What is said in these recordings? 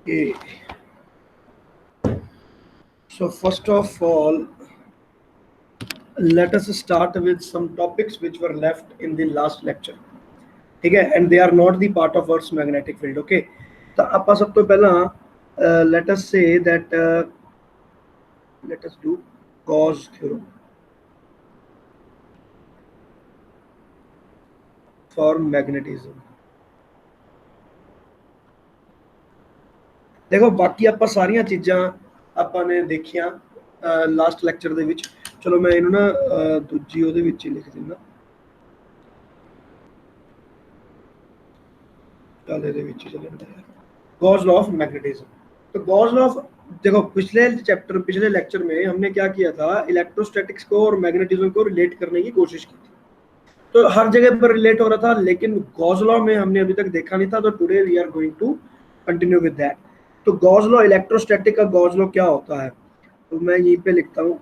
Okay. So first of all, let us start with some topics which were left in the last lecture. ठीक है, and they are not the part of Earth's magnetic field. Okay. तो ਆਪਾਂ सब तो पहला let us say that let us do Gauss theorem for magnetism. देखो बाकी ਆਪਾਂ ਸਾਰੀਆਂ ਚੀਜ਼ਾਂ ਆਪਾਂ ਨੇ ਦੇਖੀਆਂ ਲਾਸਟ ਲੈਕਚਰ ਦੇ ਵਿੱਚ। ਚਲੋ ਮੈਂ ਇਹਨੂੰ ਨਾ ਦੂਜੀ ਉਹਦੇ ਵਿੱਚ ਹੀ ਲਿਖ ਦਿੰਦਾ। चल ਇਹਦੇ ਵਿੱਚ ਹੀ ਚੱਲਦਾ ਹੈ गॉस लॉ ऑफ मैग्नेटिज्म। तो गॉस लॉ ऑफ देखो पिछले लेक्चर में हमने क्या किया था, इलेक्ट्रोस्टैटिक्स को और मैग्नेटिज्म को रिलेट करने की कोशिश की थी। तो हर जगह पर रिलेट हो रहा था, लेकिन गॉस लॉ में हमने अभी तक देखा नहीं था। तो today we are going to continue with that. तो गॉस लॉ, इलेक्ट्रोस्टैटिक का गॉस लॉ क्या होता है, तो मैं यहीं पे लिखता हूँ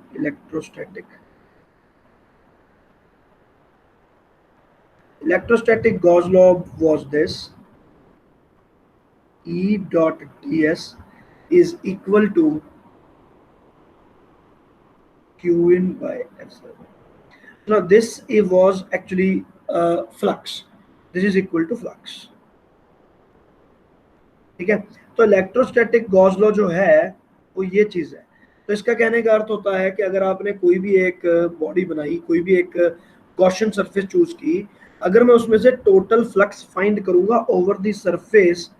electrostatic Gauss law was this, E dot ds is equal to q in by epsilon. Now this was actually flux. This is equal to flux. ठीक है। तो इलेक्ट्रोस्टैटिक गॉस लॉ जो है वो ये चीज है। तो इसका कहने का अर्थ होता है कि अगर आपने कोई भी एक बॉडी बनाई, कोई भी एक गॉसियन सरफेस चूज की, अगर मैं उसमें से टोटल फ्लक्स फाइंड करूंगा ओवर द सरफेस,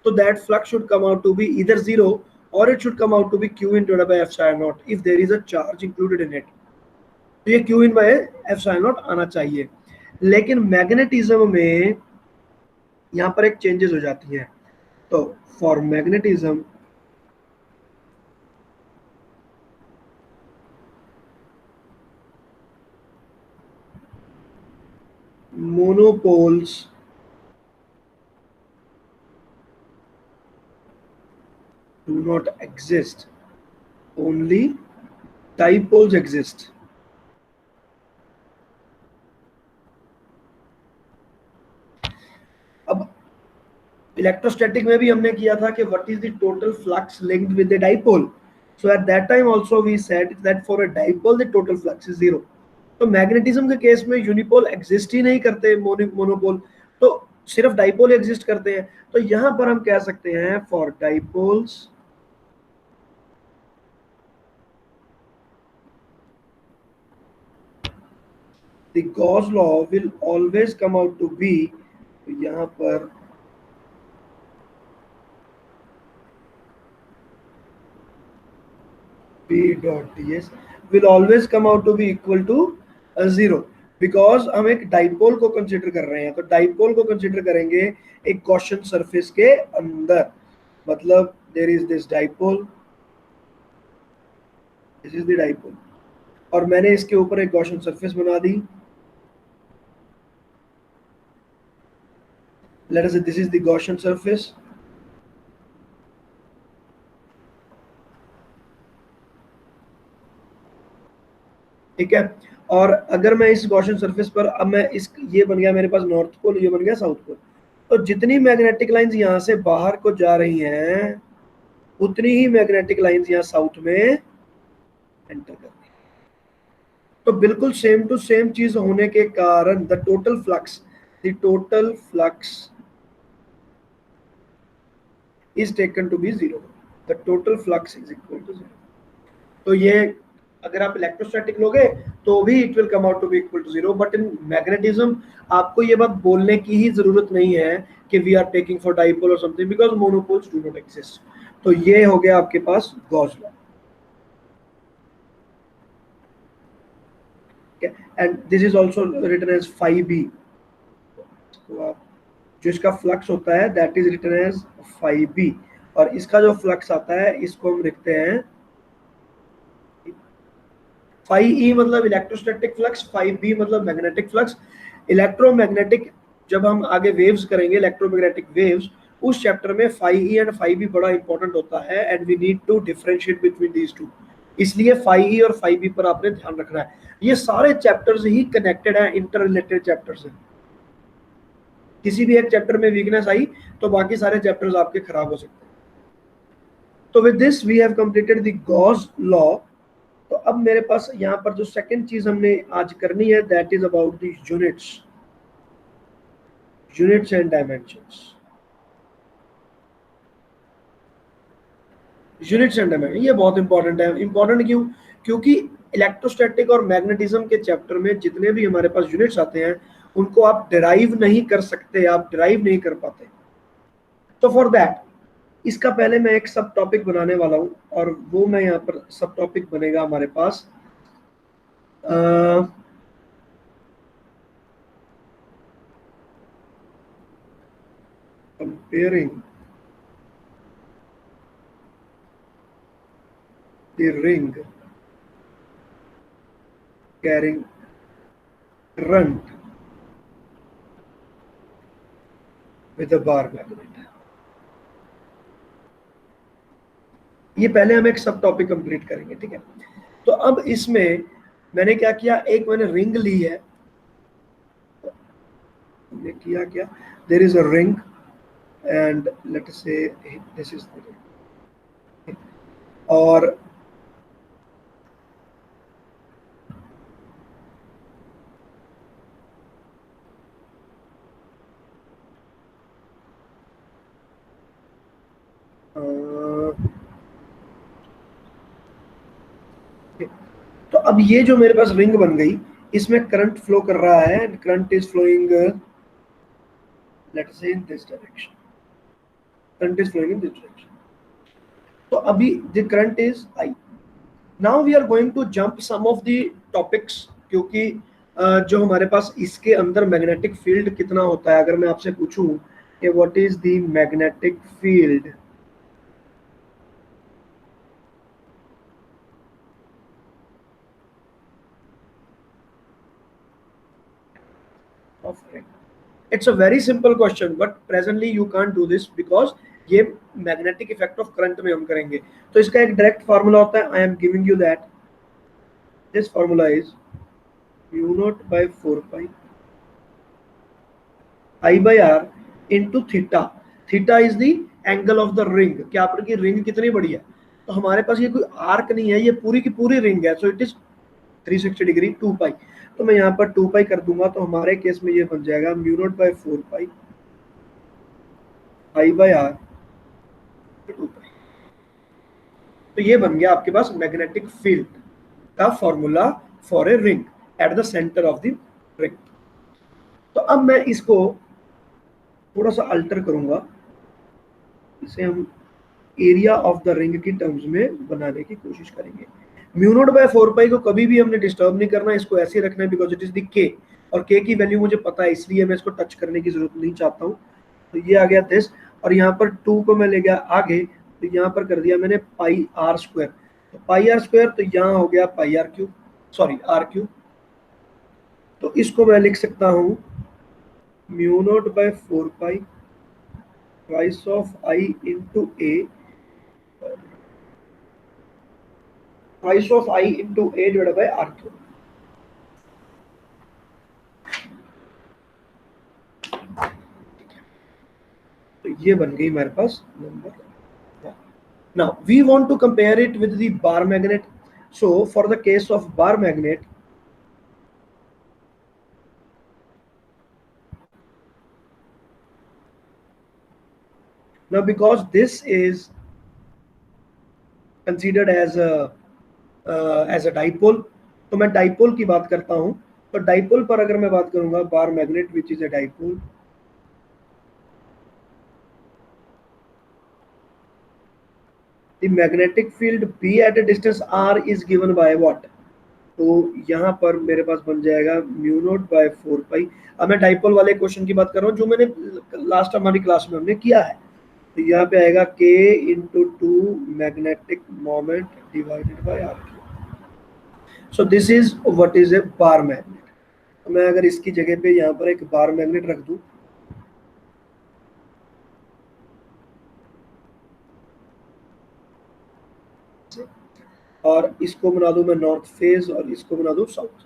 तो that flux should come out to be either zero or it should come out to be q in divided by epsilon naught if there is a charge included in it. तो ये q in by epsilon naught आना चाहिए। लेकिन magnetism में यहाँ पर एक changes हो जाती है। तो for magnetism monopoles do not exist, only dipoles exist. अब इलेक्ट्रोस्टैटिक में भी हमने किया था कि what is the total flux linked with the dipole. So at that time also we said that for a dipole the total flux is zero. तो magnetism के केस में यूनिपोल एग्जिस्ट ही नहीं करते, मोनोपोल तो सिर्फ डाइपोल एग्जिस्ट करते हैं। तो यहां पर हम कह सकते हैं for dipoles the Gauss law will always come out to be, यहाँ पर P dot ds will always come out to be equal to zero, because हम एक डाइपोल को कंसिडर कर रहे हैं। तो डाइपोल को कंसिडर करेंगे एक गॉसियन सरफेस के अंदर, मतलब there is this dipole, this is the dipole, और मैंने इसके ऊपर एक गॉसियन सरफेस बना दी। Let us say this is the Gaussian surface. ठीक है। और अगर मैं इस गॉसियन सरफेस पर, अब मैं इस, ये बन गया मेरे पास नॉर्थ पोल, ये बन गया साउथ पोल। तो जितनी मैग्नेटिक लाइंस यहाँ से बाहर को जा रही हैं, उतनी ही मैग्नेटिक लाइंस यहाँ साउथ में एंटर कर रही हैं। तो बिल्कुल सेम टू सेम चीज होने के कारण the total flux is taken to be zero. The total flux is equal to zero. तो ये अगर आप इलेक्ट्रोस्टैटिक लोगे तो भी it will come out to be equal to zero, but in magnetism आपको ये बात बोलने की ही जरूरत नहीं है कि we are taking for dipole or something, because monopoles do not exist. तो ये हो गया आपके पास Gauss law. and this is also written as phi b। तो आप जो इसका फ्लक्स होता है that is written as phi B, और इसका जो फ्लक्स आता है इसको हम लिखते हैं फाई ई, मतलब इलेक्ट्रोस्टैटिक फ्लक्स, फाई बी मतलब मैग्नेटिक फ्लक्स। इलेक्ट्रोमैग्नेटिक जब हम आगे वेव्स करेंगे, इलेक्ट्रोमैग्नेटिक वेव्स, उस चैप्टर में phi E and phi B बड़ा इंपॉर्टेंट होता है, and we need to differentiate between these two. इसलिए फाई ई और फाई बी पर आपने ध्यान रखना है। ये सारे चैप्टर्स ही कनेक्टेड है, इंटर रिलेटेड चैप्टर्स हैं। किसी भी एक चैप्टर में वीकनेस आई तो बाकी सारे चैप्टर्स आपके खराब हो सकते हैं। तो with this we have completed the Gauss law. तो अब मेरे पास यहाँ पर जो सेकंड चीज हमने आज करनी है that is about the units, units and dimensions. Units and dimension ये बहुत इंपॉर्टेंट है। इंपॉर्टेंट क्यों? क्योंकि इलेक्ट्रोस्टैटिक और मैग्नेटिज्म के चैप्टर में जितने भी हमारे पास यूनिट्स आते हैं उनको आप डिराइव नहीं कर सकते, आप डिराइव नहीं कर पाते। तो फॉर दैट इसका पहले मैं एक सब टॉपिक बनाने वाला हूं, और वो मैं यहाँ पर सब टॉपिक बनेगा हमारे पास comparing the ring carrying current with a bar magnet. ये पहले हम एक सब टॉपिक कंप्लीट करेंगे, ठीक है। तो अब इसमें मैंने क्या किया, एक मैंने रिंग ली है, हमने किया क्या, there is a ring and let say this is the ring, और तो अब ये जो मेरे पास रिंग बन गई इसमें करंट फ्लो कर रहा है, current is flowing let's say in this direction, current is flowing in this direction. तो अभी the current is I. Now we are going to jump some of the topics, क्योंकि जो हमारे पास इसके अंदर मैग्नेटिक फील्ड कितना होता है, अगर मैं आपसे पूछूं कि what is the magnetic field of ring, it's a very simple question but presently you can't do this because ये मैग्नेटिक इफेक्ट ऑफ करंट में हम करेंगे। तो इसका एक डायरेक्ट फार्मूला होता है, I am giving you that, this formula is mu not by 4 pi I by R into theta. Theta is the angle of the ring, क्या आपकी रिंग कितनी बड़ी है। तो हमारे पास ये कोई आर्क नहीं है, ये पूरी की पूरी रिंग है, so it is 360 degree 2 pi. तो मैं यहाँ पर 2 पाई कर दूंगा, तो हमारे केस में ये बन जाएगा mu not by 4 pi I by R 2 pi. तो ये बन गया आपके पास मैग्नेटिक फील्ड का formula for a ring at the centre of the ring. तो अब मैं इसको थोड़ा सा अल्टर करूंगा, इसे हम एरिया ऑफ द रिंग की टर्म्स में बनाने की कोशिश करेंगे। म्यू नॉट बाय 4 पाई को कभी भी हमने डिस्टर्ब नहीं करना, इसको ऐसे ही रखना है बिकॉज इट इज द के, और के की वैल्यू मुझे पता है इसलिए मैं इसको टच करने की जरूरत नहीं चाहता हूँ। तो ये आ गया दिस, और यहाँ पर 2 को मैं ले गया आगे, तो यहाँ पर कर दिया मैंने पाई आर स्क्वायर। तो पाई आर स्क्वायर, तो यहाँ हो गया pi are cube, sorry r cube. तो इसको मैं लिख सकता हूँ mu not by 4 pi twice of I into A, twice of I into A divided by are cube. तो ये बन गई मेरे पास number. Now we want to compare it with the bar magnet. So for the case of bar magnet, now because this is considered as a dipole, तो मैं dipole की बात करता हूं। तो डाइपोल पर अगर मैं बात करूंगा bar magnet which is a dipole, the magnetic field B at a distance r is given by what? तो यहाँ पर मेरे पास बन जाएगा म्यू नॉट बाय 4 पाई। अब मैं डाइपोल वाले क्वेश्चन की बात कर रहा हूँ जो मैंने लास्ट हमारी क्लास में हमने किया है। तो यहाँ पे आएगा k into 2 magnetic moment divided by R. So this is what is a bar magnet. तो मैं अगर इसकी जगह पे यहाँ पर एक बार मैग्नेट रख दूं, और इसको बना दूं मैं नॉर्थ फेज और इसको बना दूं साउथ,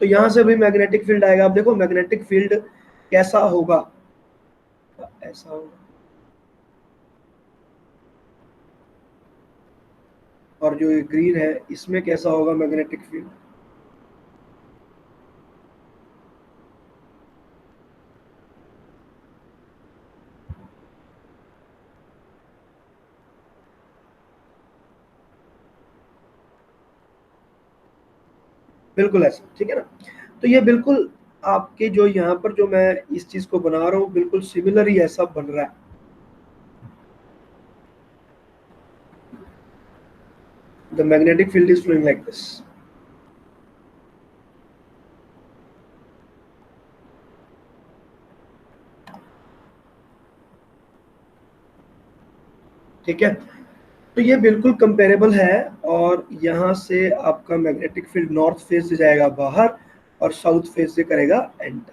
तो यहां से भी मैग्नेटिक फील्ड आएगा। आप देखो मैग्नेटिक फील्ड कैसा होगा, ऐसा होगा। और जो ये ग्रीन है इसमें कैसा होगा मैग्नेटिक फील्ड, बिल्कुल ऐसा, ठीक है ना। तो ये बिल्कुल आपके जो यहाँ पर जो मैं इस चीज को बना रहा हूँ बिल्कुल सिमिलर ही ऐसा बन रहा है। The magnetic field is flowing like this. ठीक है, तो ये बिल्कुल कंपेरेबल है। और यहाँ से आपका मैग्नेटिक फील्ड नॉर्थ फेज से जाएगा बाहर और साउथ फेज से करेगा एंटर।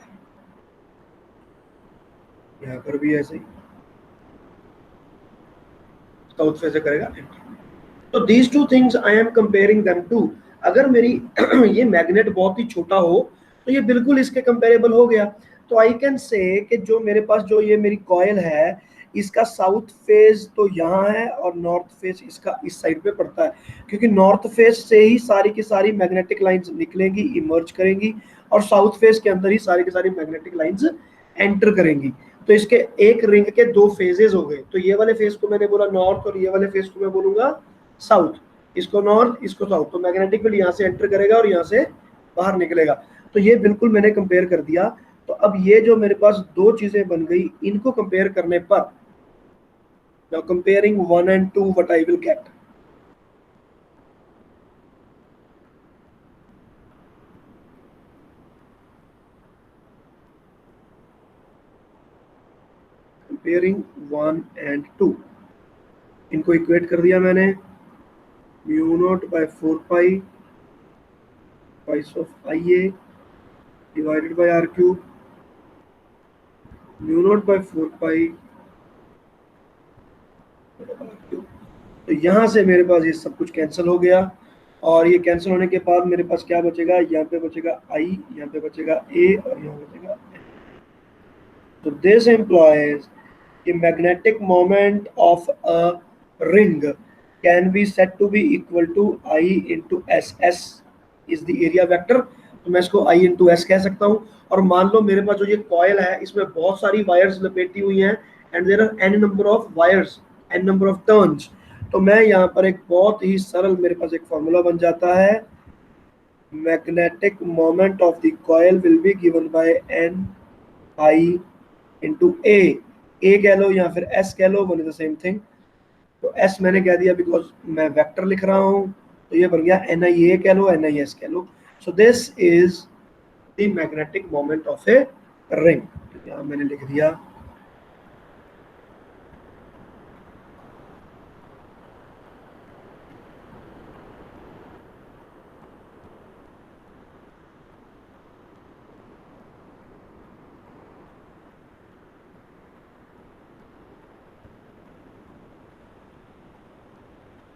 यहाँ पर भी ऐसे ही साउथ फेज से करेगा एंटर। तो these two things I am comparing them too. अगर मेरी ये मैग्नेट बहुत ही छोटा हो तो ये बिल्कुल इसके कंपेरेबल हो गया। तो आई कैन से कि जो मेरे पास जो ये मेरी कॉयल है इसका साउथ फेज तो यहाँ है और नॉर्थ फेज इसका इस साइड पे पड़ता है, क्योंकि नॉर्थ फेज से ही सारी की सारी मैग्नेटिक लाइंस निकलेंगी, इमर्ज करेंगी, और साउथ फेज के अंदर ही सारी की सारी मैग्नेटिक लाइंस एंटर करेंगी। तो इसके एक रिंग के दो फेजेस हो गए। तो ये वाले फेज को मैंने बोला नॉर्थ और ये वाले फेज को मैं बोलूंगा साउथ, इसको नॉर्थ इसको साउथ। तो मैग्नेटिक फील्ड यहाँ से एंटर करेगा और यहाँ से बाहर निकलेगा। तो ये बिल्कुल मैंने कंपेयर कर दिया। तो अब ये जो मेरे पास दो चीजें बन गई इनको कंपेयर करने पर, now comparing 1 and 2 what I will get, comparing 1 and 2 इनको इक्वेट कर दिया मैंने, म्यू नॉट बाय 4 पाई पाइस of I A divided by are cube, mu not by 4 pi are cube. तो यहाँ से मेरे पास ये सब कुछ कैंसिल हो गया, और ये कैंसिल होने के बाद मेरे पास क्या बचेगा, यहाँ पे बचेगा आई, यहाँ पे बचेगा ए और यहाँ बचेगा। तो this employees the magnetic moment of a ring can be said to be equal to I into S. S is the area vector, तो मैं इसको I into S कह सकता हूँ। और मान लो मेरे पास जो ये कॉयल है इसमें बहुत सारी वायर्स लपेटी हुई हैं and there are n number of wires, n number of turns. तो मैं यहाँ पर एक बहुत ही सरल मेरे पास एक फॉर्मूला बन जाता है, magnetic moment of the coil will be given by n I into A कह लो या फिर एस कह लो, one is the same thing. तो एस मैंने कह दिया बिकॉज मैं वेक्टर लिख रहा हूँ, तो ये बन गया एन आई ए कह लो, एन आई एस कह लो। So this is the magnetic moment of a ring. यहाँ मैंने लिख दिया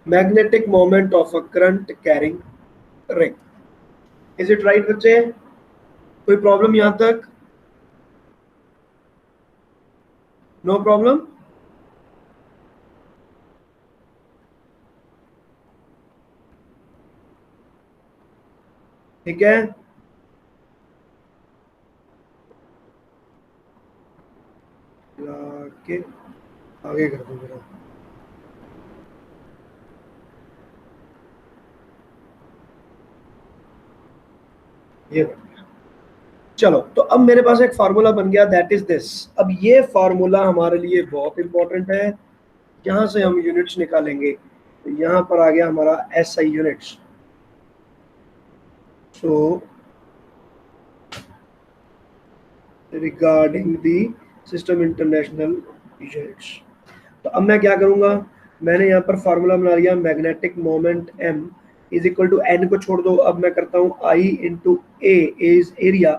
magnetic moment of a current carrying ring. Is it right बच्चे? कोई प्रॉब्लम यहां तक? No problem? ठीक है, के आगे कर दो मेरा। ये चलो, तो अब मेरे पास एक फार्मूला बन गया, दैट इज दिस। अब ये फार्मूला हमारे लिए बहुत इंपॉर्टेंट है, यहाँ से हम यूनिट्स निकालेंगे। तो यहाँ पर आ गया हमारा S I units. So regarding the system international units. तो अब मैं क्या करूंगा, मैंने यहाँ पर फार्मूला बना लिया, magnetic moment m is equal to n को छोड़ दो, अब मैं करता हूँ I into A is area.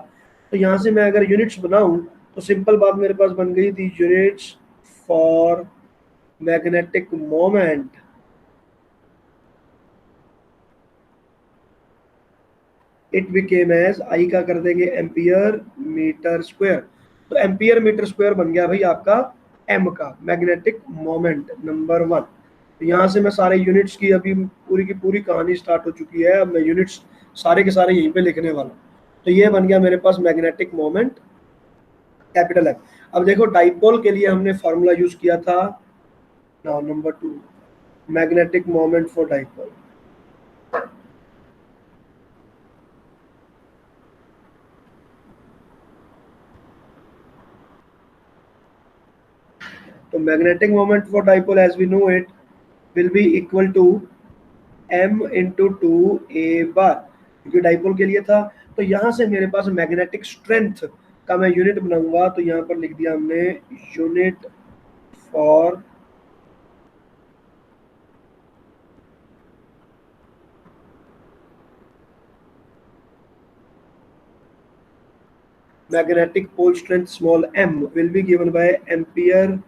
तो यहाँ से मैं अगर यूनिट्स बनाऊं तो सिंपल बात मेरे पास बन गई थी, units for magnetic moment it became as I का कर देंगे एम्पियर मीटर स्क्वायर। तो एम्पियर मीटर स्क्वायर बन गया भाई आपका m का मैग्नेटिक मोमेंट नंबर 1। तो यहाँ से मैं सारे यूनिट्स की अभी पूरी की पूरी कहानी स्टार्ट हो चुकी है, अब मैं यूनिट्स सारे के सारे यहीं पे लिखने वाला हूँ। तो ये बन गया मेरे पास मैग्नेटिक मोमेंट कैपिटल एफ। अब देखो डाइपोल के लिए हमने फॉर्मूला यूज किया था, now number 2, magnetic moment for dipole. तो magnetic moment for dipole as we know it will be equal to m into two A bar, क्योंकि डाइपोल के लिए था। तो यहाँ से मेरे पास मैग्नेटिक स्ट्रेंथ का मैं यूनिट बनाऊंगा, तो यहाँ पर लिख दिया हमने unit for magnetic pole strength small m will be given by ampere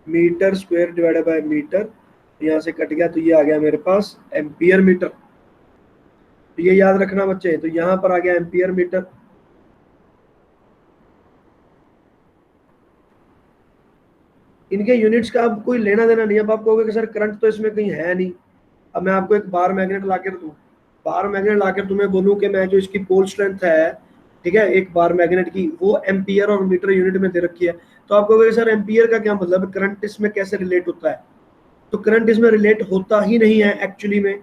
metre square divided by metre. यहाँ से कट गया तो ये आ गया मेरे पास एम्पियर मीटर। तो ये याद रखना बच्चे, तो यहाँ पर आ गया एम्पियर मीटर। इनके यूनिट्स का अब कोई लेना देना नहीं। अब आप कहोगे कि सर करंट तो इसमें कहीं है नहीं। अब मैं आपको एक बार मैग्नेट ला कर दूँ, बार मैग्नेट लाकर तुम्हें बोलूँ कि मैं जो इसकी पोल स्ट्रेंथ है, ठीक है, एक बार मैग्नेट की, वो एम्पियर और मीटर यूनिट में दे रखी है। तो आप कहोगे सर एम्पियर का क्या मतलब, करंट इसमें कैसे रिलेट होता है? तो करंट इसमें रिलेट होता ही नहीं है एक्चुअली में।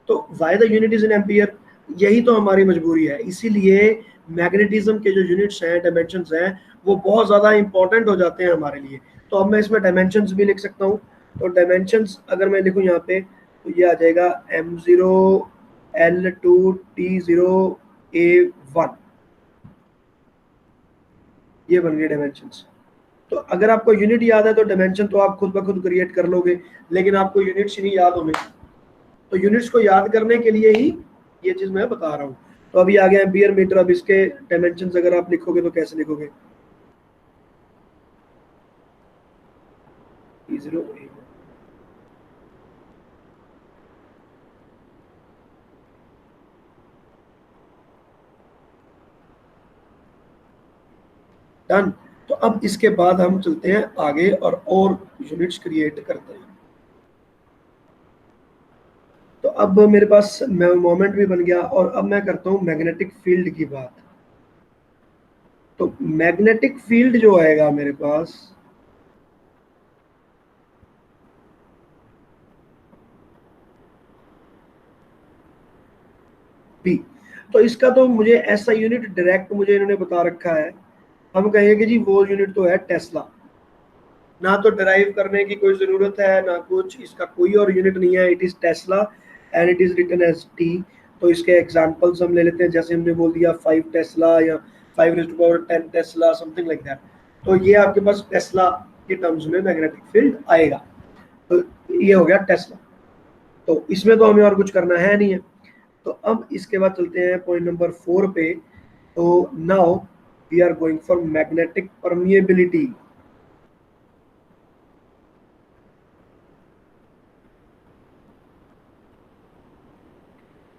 तो why the unit is in ampere, यही तो हमारी मजबूरी है। इसीलिए मैग्नेटिज्म के जो यूनिट्स हैं, डायमेंशंस हैं, वो बहुत ज़्यादा इंपॉर्टेंट हो जाते हैं हमारे लिए। तो अब मैं इसमें डायमेंशंस भी लिख सकता हूँ। तो डायमेंशंस अगर मैं लिखूँ यहाँ पे, तो ये आ जाएगा m0 L2 T0 A1, ये बन गए डायमेंशंस। तो अगर आपको यूनिट याद है तो डायमेंशन तो आप खुद ब खुद क्रिएट कर लोगे, लेकिन आपको यूनिट्स ही नहीं याद होंगे। तो यूनिट्स को याद करने के लिए ही ये चीज मैं बता रहा हूँ। तो अभी आ गया एम्पियर मीटर। अब इसके डायमेंशंस अगर आप लिखोगे तो कैसे लिखोगे? T0 done. तो अब इसके बाद हम चलते हैं आगे और यूनिट्स क्रिएट करते हैं। तो अब मेरे पास मोमेंट भी बन गया, और अब मैं करता हूँ मैग्नेटिक फील्ड की बात। तो मैग्नेटिक फील्ड जो आएगा मेरे पास, पी, तो इसका तो मुझे ऐसा यूनिट डायरेक्ट मुझे इन्होंने बता रखा है। हम कहेंगे कि जी वो यूनिट तो है टेस्ला, ना तो डराइव करने की कोई जरूरत है ना कुछ, इसका कोई और यूनिट नहीं है, it is tesla and it is written as T. तो इसके एग्जांपल्स हम ले लेते हैं, जैसे हमने बोल दिया 5 टेस्ला या 5 × 10 टेस्ला, समथिंग लाइक दैट। तो ये आपके पास टेस्ला के टर्म्स में मैग्नेटिक फील्ड आएगा। तो ये हो गया टेस्ला। तो इसमें तो हमें और कुछ करना है नहीं है। तो अब इसके बाद चलते हैं पॉइंट नंबर 4 पे। तो now we are going for magnetic permeability.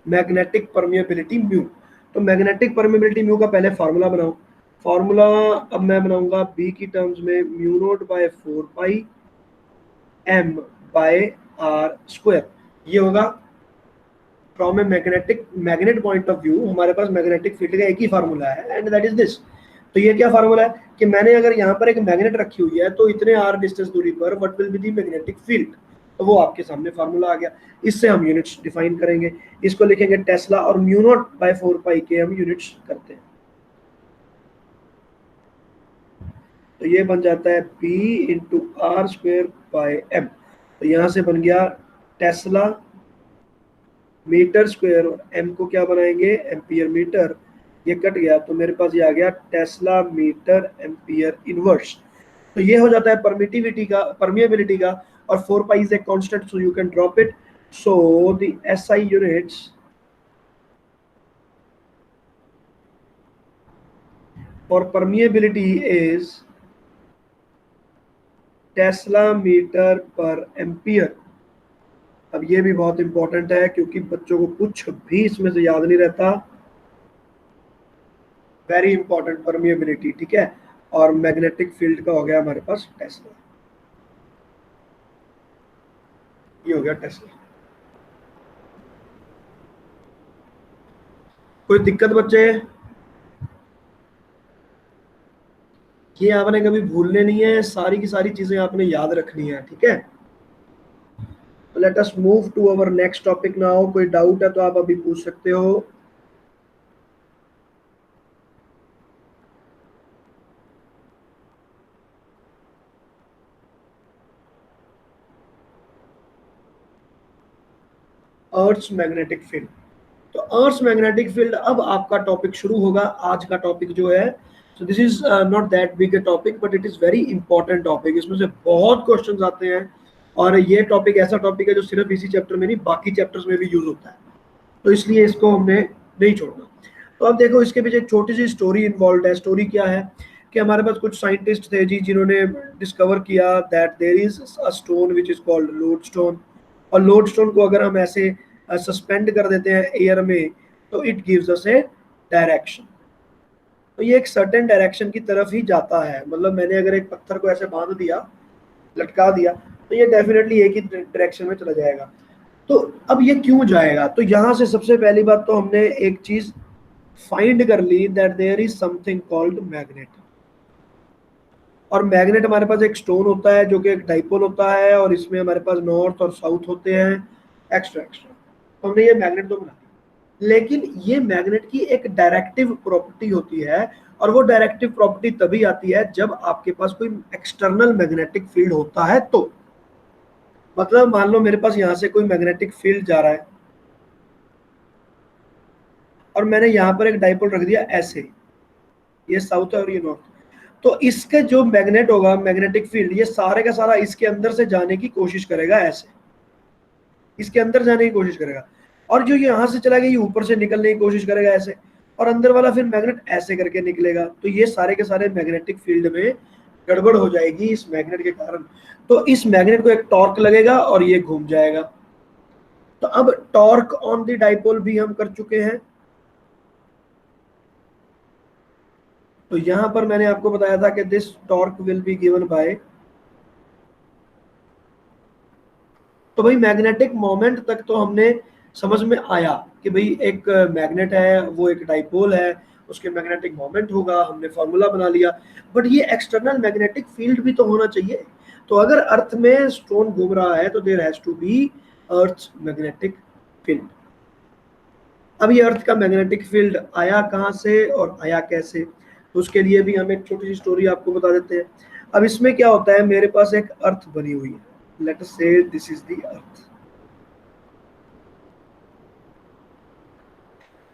Magnetic permeability mu. तो मैग्नेटिक परमिएबिलिटी म्यू का पहले फार्मूला बनाओ। फार्मूला अब मैं बनाऊंगा बी की टर्म्स में mu naught by 4 pi M by R square. ये होगा from a magnetic magnet point of view, हमारे पास मैग्नेटिक फील्ड का एक ही फार्मूला है एंड दैट इज दिस। तो ये क्या फार्मूला है कि मैंने अगर यहाँ पर एक मैग्नेट रखी हुई है, तो इतने आर डिस्टेंस दूरी पर what will be the magnetic field. तो वो आपके सामने फार्मूला आ गया। इससे हम यूनिट्स डिफाइन करेंगे। इसको लिखेंगे टेस्ला, और म्यू नॉट बाय 4 पाई के हम यूनिट्स करते हैं। तो ये बन जाता है P into R square by M. तो यहाँ से बन गया टेस्ला मीटर स्क्वायर, और एम को क्या बनाएंगे, एम्पियर मीटर। ये कट गया तो मेरे पास ये आ गया टेस्ला मीटर एम्पियर इनवर्स। तो ये हो जाता है परमिटिविटी का, परमिएबिलिटी का। और 4 pi is a constant, so you can drop it. So the SI units for permeability is tesla metre per ampere. अब ये भी बहुत इंपॉर्टेंट है, क्योंकि बच्चों को कुछ भी इसमें से याद नहीं रहता। वेरी इंपॉर्टेंट परमिएबिलिटी, ठीक है। और मैग्नेटिक फील्ड का हो गया हमारे पास टेस्ला। गया टेस्ला। कोई दिक्कत बच्चे? ये आपने कभी भूलने नहीं है, सारी की सारी चीजें आपने याद रखनी है, ठीक है। Let us move to our next topic now. कोई डाउट है तो आप अभी पूछ सकते हो। Earth magnetic field. तो अर्थ मैग्नेटिक फील्ड, अब आपका टॉपिक शुरू होगा। आज का टॉपिक जो है, so this is not that big a topic but it is very important topic. इसमें से बहुत क्वेश्चंस आते हैं और ये टॉपिक ऐसा टॉपिक है जो सिर्फ इसी चैप्टर में नहीं बाकी चैप्टर्स में भी यूज होता है, तो इसलिए इसको हमने नहीं छोड़ना। तो अब देखो, इसके पीछे एक छोटी सी स्टोरी इन्वॉल्व है। स्टोरी क्या है कि हमारे पास कुछ साइंटिस्ट थे जी, जिन्होंने डिस्कवर किया that there is a stone which is called lodestone. और लोड स्टोन को अगर हम ऐसे सस्पेंड कर देते हैं एयर में, तो it gives us A direction. तो ये एक सर्टेन डायरेक्शन की तरफ ही जाता है। मतलब मैंने अगर एक पत्थर को ऐसे बांध दिया, लटका दिया, तो ये डेफिनेटली एक ही डायरेक्शन में चला जाएगा। तो अब ये क्यों जाएगा? तो यहां से सबसे पहली बात तो हमने एक चीज फाइंड कर ली that there is something called magnet. और मैग्नेट हमारे पास एक स्टोन होता है जो कि एक डाइपोल होता है, और इसमें हमारे पास नॉर्थ और साउथ होते हैं, एक्स्ट्रा एक्स्ट्रा। तो हमने ये मैग्नेट तो बना दिया, लेकिन ये मैग्नेट की एक डायरेक्टिव प्रॉपर्टी होती है। और वो डायरेक्टिव प्रॉपर्टी तभी आती है जब आपके पास कोई एक्सटर्नल मैग्नेटिक फील्ड होता है। तो मतलब मान लो मेरे पास यहां से कोई मैग्नेटिक फील्ड जा रहा है और मैंने यहां पर एक डाइपोल रख दिया ऐसे, ये साउथ है और ये नॉर्थ। तो इसके जो मैग्नेट होगा, मैग्नेटिक फील्ड, ये सारे का सारा इसके अंदर से जाने की कोशिश करेगा, ऐसे इसके अंदर जाने की कोशिश करेगा। और जो यहां से चला गया ये ऊपर से निकलने की कोशिश करेगा ऐसे, और अंदर वाला फिर मैग्नेट ऐसे करके निकलेगा। तो ये सारे के सारे मैग्नेटिक फील्ड में गड़बड़ हो जाएगी इस मैग्नेट के कारण। तो इस मैग्नेट को एक टॉर्क लगेगा और ये घूम जाएगा। तो अब टॉर्क ऑन द डाइपोल भी हम कर चुके हैं। तो यहां पर मैंने आपको बताया था कि this torque will be given bye, तो भाई मैग्नेटिक मोमेंट तक तो हमने समझ में आया कि भाई एक मैग्नेट है, वो एक डाइपोल है, उसके मैग्नेटिक मोमेंट होगा, हमने फॉर्मूला बना लिया। बट ये एक्सटर्नल मैग्नेटिक फील्ड भी तो होना चाहिए। तो अगर अर्थ में स्टोन घूम रहा है तो there has to be earth magnetic field. अब ये अर्थ का मैग्नेटिक फील्ड आया कहाँ से और आया कैसे, तो उसके लिए भी हम एक छोटी सी स्टोरी आपको बता देते हैं। अब इसमें क्या होता है, मेरे पास एक अर्थ बनी हुई है, let us say this is the earth.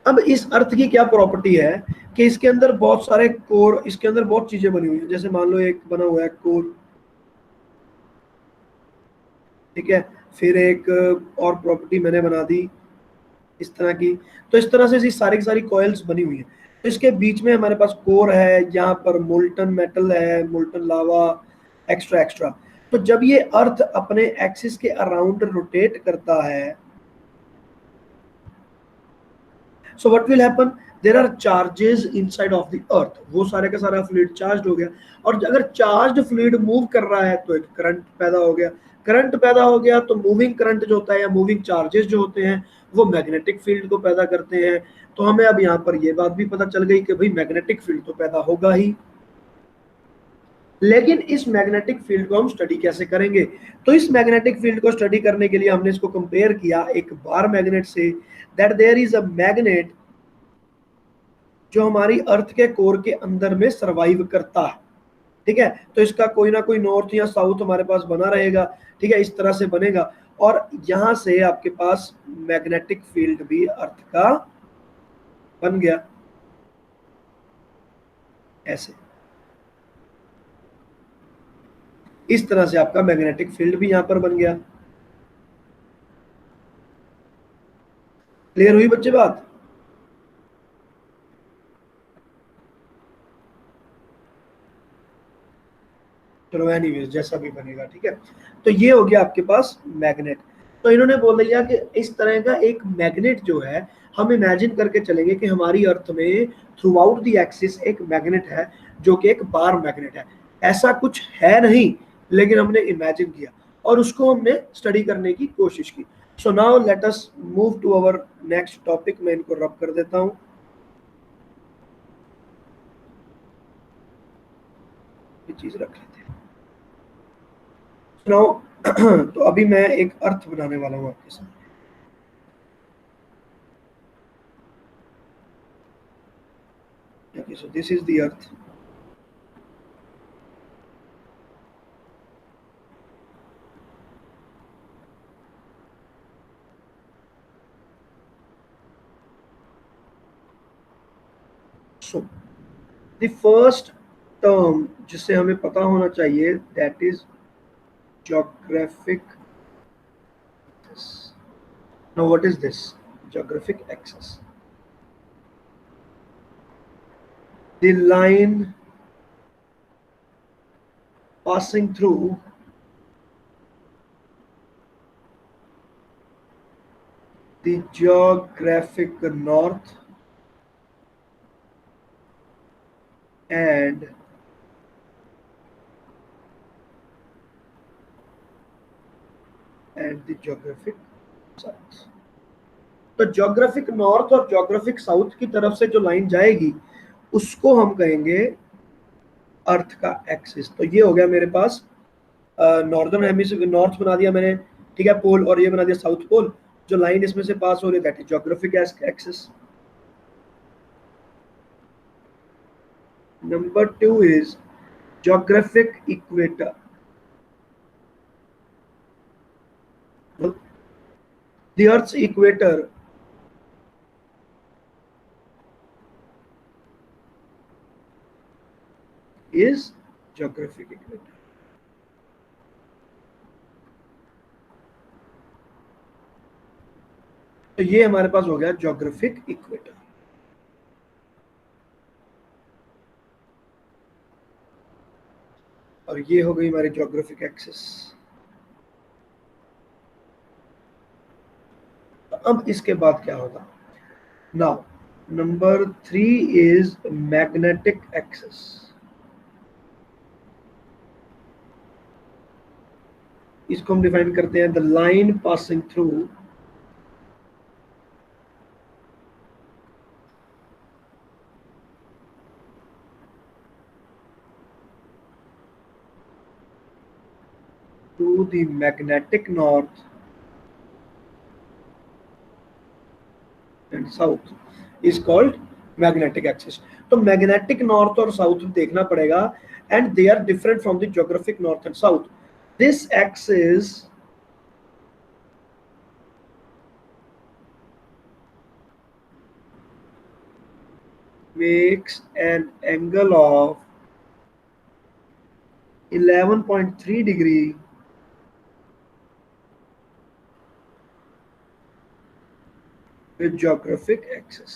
अब इस अर्थ की क्या प्रॉपर्टी है कि इसके अंदर बहुत सारे कोर, इसके अंदर बहुत चीजें बनी हुई है। जैसे मान लो एक बना हुआ है कोर, ठीक है, फिर एक और प्रॉपर्टी मैंने बना दी इस तरह की। तो इस तरह से सारी की सारी कॉइल्स बनी हुई है। तो इसके बीच में हमारे पास कोर है, यहाँ पर मोल्टन मेटल है, मोल्टन लावा, एक्स्ट्रा एक्स्ट्रा। तो जब ये अर्थ अपने एक्सिस के अराउंड रोटेट करता है, so what will happen, there are charges inside of the earth। वो सारे का सारा फ्लूइड चार्ज हो गया, और अगर चार्ज फ्लूइड मूव कर रहा है तो एक करंट पैदा हो गया। करंट पैदा हो गया तो मूविंग करंट जो होता है या मूविंग चार्जेस जो होते हैं वो मैग्नेटिक फील्ड को पैदा करते हैं। तो हमें अब यहाँ पर ये बात भी पता चल गई कि भाई मैग्नेटिक फील्ड तो पैदा होगा ही, लेकिन इस मैग्नेटिक फील्ड को हम स्टडी कैसे करेंगे? तो इस मैग्नेटिक फील्ड को स्टडी करने के लिए हमने इसको कंपेयर किया एक बार मैग्नेट से, that there is a magnet जो हमारी अर्थ के कोर के अंदर में सरवाइव करता है, ठीक है। तो इसका कोई ना कोई नॉर्थ या साउथ हमारे पास बना रहेगा, ठीक है, इस तरह से बनेगा। और यहां से आपके पास मैग्नेटिक फील्ड भी अर्थ का बन गया ऐसे, इस तरह से आपका मैग्नेटिक फील्ड भी यहां पर बन गया। क्लियर हुई बच्चे बात? चलो एनीवेज जैसा भी बनेगा, ठीक है। तो ये हो गया आपके पास मैग्नेट। तो इन्होंने बोल दिया कि इस तरह का एक मैग्नेट जो है, हम इमेजिन करके चलेंगे कि हमारी अर्थ में थ्रू आउट दी एक्सिस एक मैग्नेट है जो कि एक बार मैग्नेट है। ऐसा कुछ है नहीं, लेकिन हमने इमेजिन किया। और उसको हमने स्टडी करने की कोशिश की। So now let us move to our next topic. मैं इनको रब कर देता हूं, ये चीज रख लेते हैं। नाउ तो अभी मैं एक अर्थ बनाने वाला हूं आपके साथ। Okay, so this is the earth. So the first term जिससे हमें पता होना चाहिए, that is geographic axis. Now what is this geographic axis? The line passing through the geographic north and the geographic south. तो geographic north और geographic south की तरफ से जो लाइन जाएगी उसको हम कहेंगे अर्थ का एक्सिस। तो ये हो गया मेरे पास नॉर्दर्न हेमिस्फीयर, नॉर्थ बना दिया मैंने, ठीक है, पोल, और ये बना दिया साउथ पोल। जो लाइन इसमें से पास हो रही है that is geographic axis. Number 2 is geographic equator. The Earth's equator is geographic equator. तो ये हमारे पास हो गया geographic equator। और ये हो गई हमारी geographic axis। अब इसके बाद क्या होगा? Now number 3 is magnetic axis. इसको हम डिफाइन करते हैं the line passing through to the magnetic north and south is called magnetic axis. तो मैग्नेटिक नॉर्थ और साउथ देखना पड़ेगा, and they are different from the geographic north and south. This axis makes an angle of 11.3 degree with geographic axis।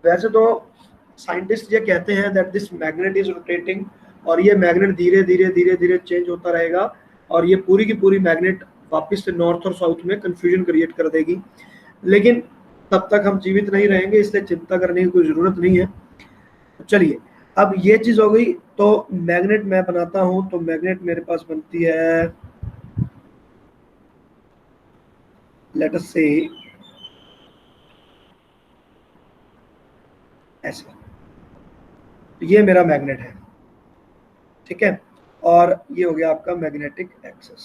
वैसे तो scientist ये कहते हैं that this magnet is rotating, और ये मैग्नेट धीरे धीरे धीरे धीरे चेंज होता रहेगा, और ये पूरी की पूरी मैग्नेट वापस से नॉर्थ और साउथ में कंफ्यूजन क्रिएट कर देगी। लेकिन तब तक हम जीवित नहीं रहेंगे, इसलिए चिंता करने की कोई जरूरत नहीं है। चलिए, अब ये चीज हो गई। तो मैग्नेट मैं बनाता हूं, तो मैग्नेट मेरे पास बनती है, लेट अस से ऐसे, ये मेरा मैग्नेट है, ठीक है, और ये हो गया आपका मैग्नेटिक एक्सिस।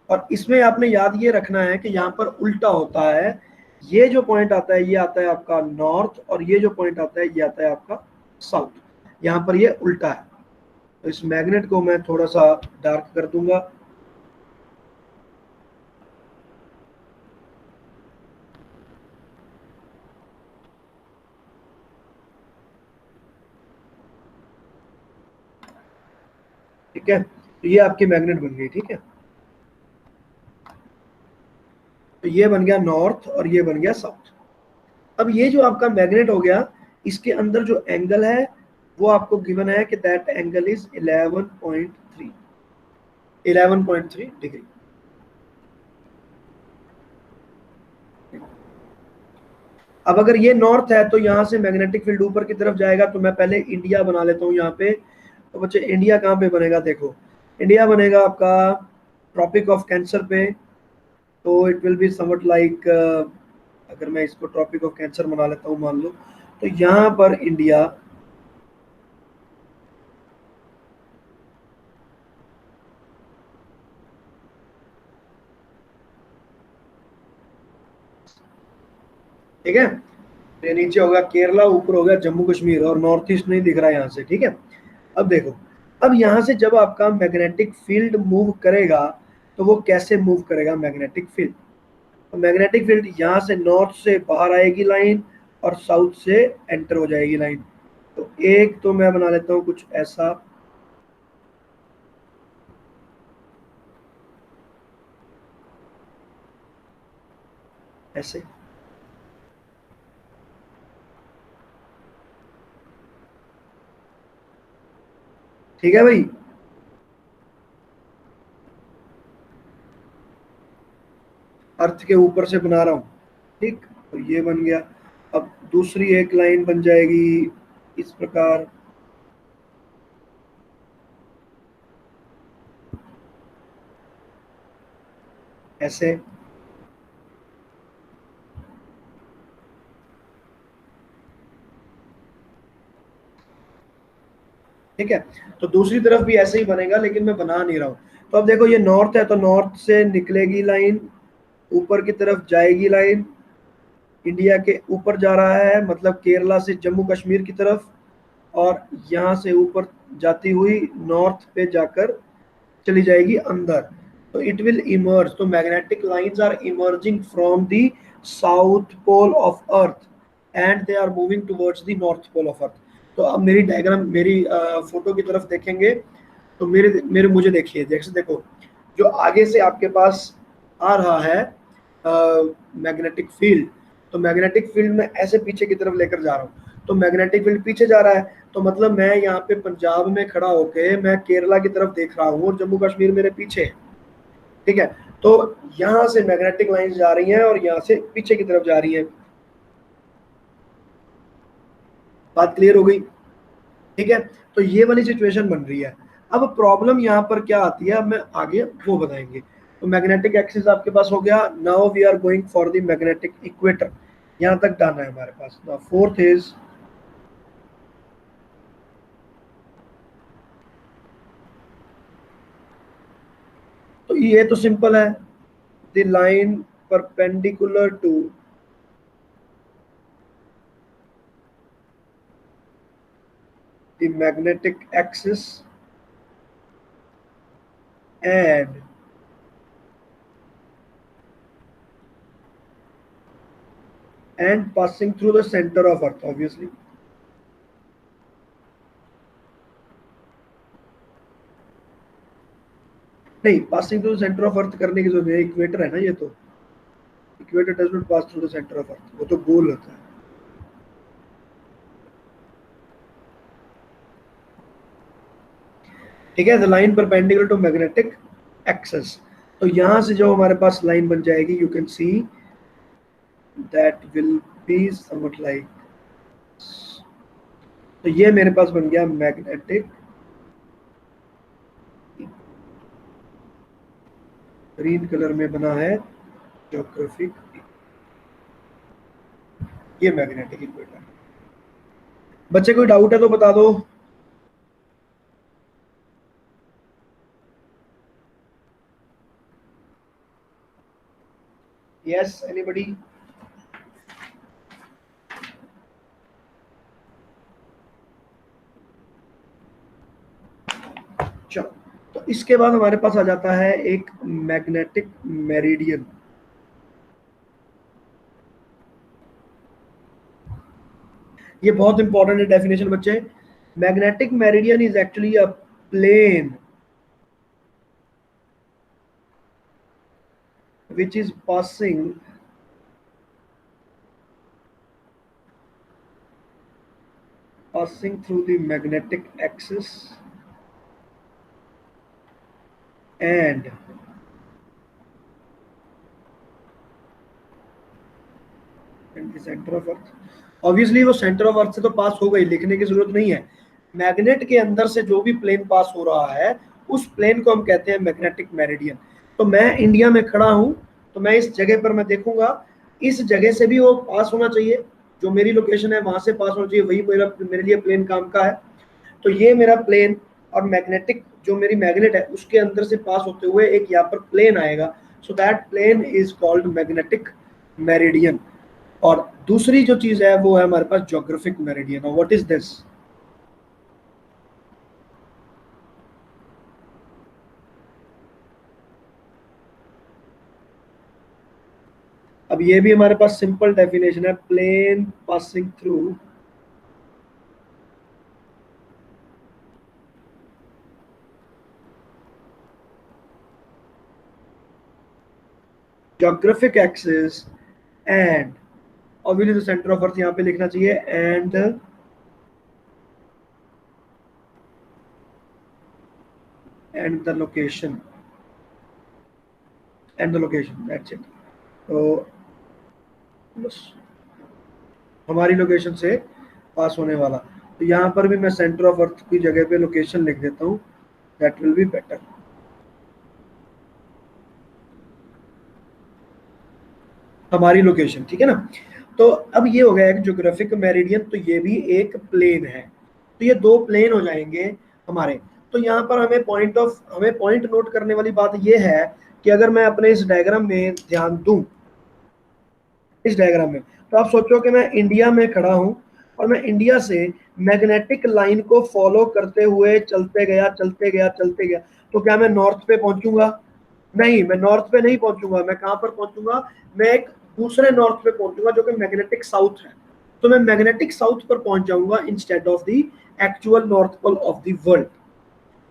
और इसमें आपने याद ये रखना है कि यहाँ पर उल्टा होता है, ये जो पॉइंट आता है ये आता है आपका नॉर्थ, और ये जो पॉइंट आता है ये आता है आपका साउथ। यहाँ पर ये उल्टा है। तो इस मैग्नेट को मैं थोड़ा सा डार्क कर दूंगा। ठीक है, तो ये आपकी मैग्नेट बन गई, ठीक है। तो ये बन गया नॉर्थ और ये बन गया साउथ। अब ये जो आपका मैग्नेट हो गया, इसके अंदर जो एंगल है वो आपको गिवन है कि दैट एंगल इज 11.3 डिग्री। अब अगर ये नॉर्थ है तो यहाँ से मैग्नेटिक फील्ड ऊपर की तरफ जाएगा, तो मैं पहले इंडिया बना लेता हूँ यहाँ पे, तो बच्चे इंडिया कहाँ पे बनेगा, देखो इंडिया बनेगा आपका ट्रॉपिक ऑफ कैंसर पे। तो it will be somewhat like, अगर मैं इसको ट्रॉपिक ऑफ कैंसर बना लेता हूँ मान लो, तो यहाँ पर इंडिया ठीक है, तो ये नीचे होगा केरला, ऊपर होगा जम्मू कश्मीर, और नॉर्थ ईस्ट नहीं दिख रहा है यहाँ से, ठीक है। अब देखो, अब यहाँ से जब आपका मैग्नेटिक फील्ड मूव करेगा, तो वो कैसे मूव करेगा मैग्नेटिक फील्ड, तो मैग्नेटिक फील्ड यहाँ से नॉर्थ से बाहर आएगी लाइन, और साउथ से एंटर हो जाएगी लाइन। तो एक तो मैं बना लेता हूँ कुछ ऐसा, ऐसे, ठीक है भाई। अर्थ के ऊपर से बना रहा हूँ, ठीक, तो ये बन गया। अब दूसरी एक लाइन बन जाएगी इस प्रकार, ऐसे, ठीक है। तो दूसरी तरफ भी ऐसे ही बनेगा, लेकिन मैं बना नहीं रहा हूँ। तो अब देखो ये नॉर्थ है, तो नॉर्थ से निकलेगी लाइन, ऊपर की तरफ जाएगी लाइन, इंडिया के ऊपर जा रहा है, मतलब केरला से जम्मू कश्मीर की तरफ, और यहाँ से ऊपर जाती हुई नॉर्थ पे जाकर चली जाएगी अंदर। तो इट विल इमर्ज, तो magnetic lines are emerging from the south pole of earth and they are moving towards the north pole of earth. तो अब मेरी डायग्राम, मेरी फोटो की तरफ देखेंगे, तो मेरे मेरे मुझे देखिए, जैसे देखो, जो आगे से आपके पास आ रहा है मैग्नेटिक फील्ड, तो मैग्नेटिक फील्ड में ऐसे पीछे की तरफ लेकर जा रहा हूँ, तो मैग्नेटिक फील्ड पीछे जा रहा है, तो मतलब मैं यहाँ पे पंजाब में खड़ा होके मैं केरला की तरफ देख रहा हूँ, और जम्मू कश्मीर मेरे पीछे है, ठीक है। तो यहाँ से मैग्नेटिक लाइंस जा रही हैं, और यहाँ से पीछे की तरफ जा रही हैं। बात क्लियर हो गई, ठीक है। तो ये वाली सिचुएशन बन रही है। अब प्रॉब्लम यहाँ पर क्या आती है, अब मैं आगे वो बताएंगे। तो मैग्नेटिक एक्सिस आपके पास हो गया, now we are going for the magnetic equator, यहाँ तक डालना है हमारे पास। नाउ फोर्थ इज, तो ये तो सिंपल है, the line perpendicular to the magnetic axis and passing through the center of earth, obviously। नहीं, passing through centre of earth करने की जरूरत है, इक्वेटर है ना ये, तो equator does not pass through the centre of earth, वो तो गोल होता है, ठीक है। The line perpendicular to magnetic axis, तो यहां से जो हमारे पास लाइन बन जाएगी, you can see that will be somewhat like, तो ये मेरे पास बन गया मैग्नेटिक, ग्रीन कलर में बना है ज्योग्राफिक, ये मैग्नेटिक इक्वेटर। बच्चे कोई डाउट है तो बता दो। Yes, anybody? चलो, तो इसके बाद हमारे पास आ जाता है एक मैग्नेटिक मेरिडियन। ये बहुत इंपॉर्टेंट है डेफिनेशन बच्चे। Magnetic meridian is actually a plane which is passing through the magnetic axis and the center of earth। Obviously वो सेंटर ऑफ अर्थ से तो पास हो गई, लिखने की जरूरत नहीं है, मैग्नेट के अंदर से जो भी प्लेन पास हो रहा है उस प्लेन को हम कहते हैं मैग्नेटिक मेरिडियन। तो मैं इंडिया में खड़ा हूं, तो मैं इस जगह पर मैं देखूंगा, इस जगह से भी वो पास होना चाहिए, जो मेरी लोकेशन है वहां से पास होना चाहिए, वही मेरे लिए प्लेन काम का है। तो ये मेरा प्लेन और मैग्नेटिक जो मेरी मैग्नेट है उसके अंदर से पास होते हुए एक यहाँ पर प्लेन आएगा, so that plane is called magnetic meridian. और दूसरी जो चीज है वो है हमारे पास ज्योग्राफिक मेरिडियन। और व्हाट इज दिस? अब ये भी हमारे पास सिंपल डेफिनेशन है, plane passing through geographic axis and obviously the center of earth यहाँ पे लिखना चाहिए, and the location that's it। तो बस हमारी लोकेशन से पास होने वाला, तो यहाँ पर भी मैं सेंटर ऑफ अर्थ की जगह पे लोकेशन लिख देता हूँ, दैट विल बी बेटर। हमारी लोकेशन, ठीक है ना। तो अब ये हो गया एक ज्योग्राफिक मेरिडियन, तो ये भी एक प्लेन है, तो ये दो प्लेन हो जाएंगे हमारे। तो यहाँ पर हमें पॉइंट नोट करने वाली बात ये है कि अगर मैं अपने इस डायग्राम में ध्यान दूं, इस डायग्राम में, तो आप सोचो कि मैं इंडिया में खड़ा हूं और मैं इंडिया से मैग्नेटिक लाइन को फॉलो करते हुए चलते गया, तो क्या मैं नॉर्थ पे पहुंचूंगा? नहीं, मैं नॉर्थ पे नहीं पहुंचूंगा। मैं कहां पर पहुंचूंगा? मैं एक दूसरे नॉर्थ पे पहुंचूंगा जो कि मैग्नेटिक साउथ है। तो मैं मैग्नेटिक साउथ पर पहुंच जाऊंगा instead of the actual north pole of the world.